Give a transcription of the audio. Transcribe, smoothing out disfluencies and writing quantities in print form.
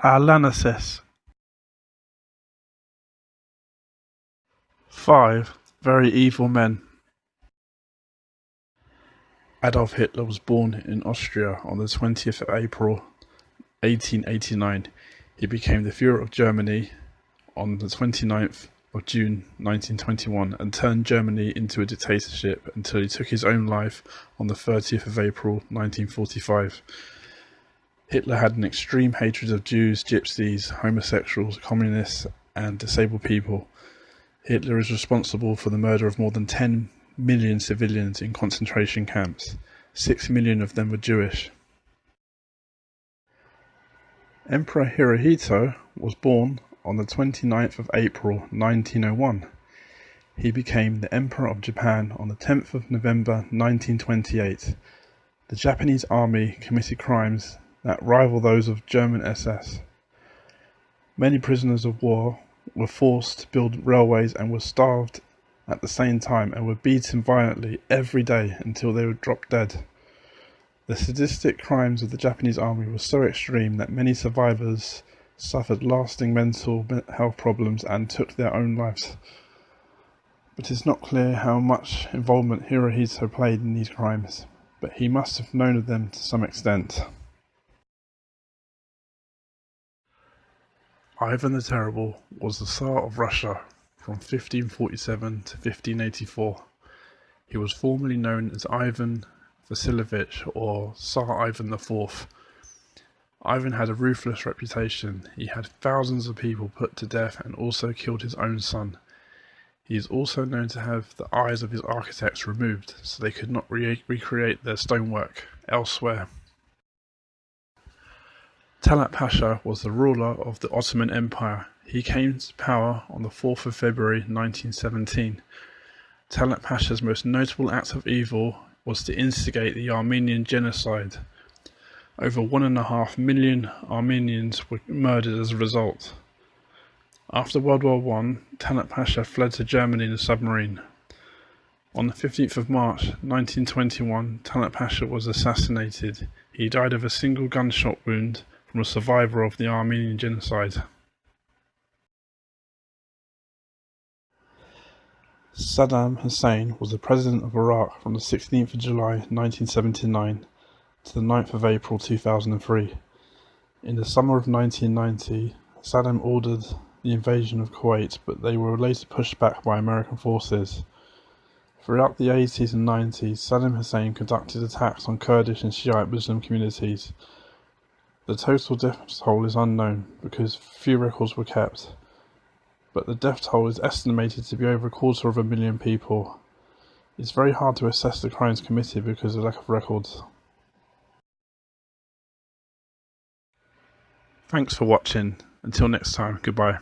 Analysis. 5 Very evil men. Adolf Hitler was born in Austria on the 20th of April 1889. He became the Führer of Germany on the 29th of June 1921 and turned Germany into a dictatorship until he took his own life on the 30th of April 1945. Hitler had an extreme hatred of Jews, gypsies, homosexuals, communists, and disabled people. Hitler is responsible for the murder of more than 10 million civilians in concentration camps. 6 million of them were Jewish. Emperor Hirohito was born on the 29th of April 1901. He became the Emperor of Japan on the 10th of November 1928. The Japanese army committed crimes that rival those of German SS. Many prisoners of war were forced to build railways and were starved at the same time and were beaten violently every day until they were dropped dead. The sadistic crimes of the Japanese army were so extreme that many survivors suffered lasting mental health problems and took their own lives. But it's not clear how much involvement Hirohito played in these crimes, but he must have known of them to some extent. Ivan the Terrible was the Tsar of Russia from 1547 to 1584. He was formerly known as Ivan Vasilievich or Tsar Ivan IV. Ivan had a ruthless reputation. He had thousands of people put to death and also killed his own son. He is also known to have the eyes of his architects removed so they could not recreate their stonework elsewhere. Talat Pasha was the ruler of the Ottoman Empire. He came to power on the 4th of February 1917. Talat Pasha's most notable act of evil was to instigate the Armenian genocide. Over 1.5 million Armenians were murdered as a result. After World War I, Talat Pasha fled to Germany in a submarine. On the 15th of March 1921, Talat Pasha was assassinated. He died of a single gunshot wound from a survivor of the Armenian genocide. Saddam Hussein was the president of Iraq from the 16th of July 1979 to the 9th of April 2003. In the summer of 1990, Saddam ordered the invasion of Kuwait, but they were later pushed back by American forces. Throughout the 80s and 90s, Saddam Hussein conducted attacks on Kurdish and Shiite Muslim communities. The total death toll is unknown because few records were kept, but the death toll is estimated to be over 250,000 people. It's very hard to assess the crimes committed because of lack of records. Thanks for watching. Until next time, goodbye.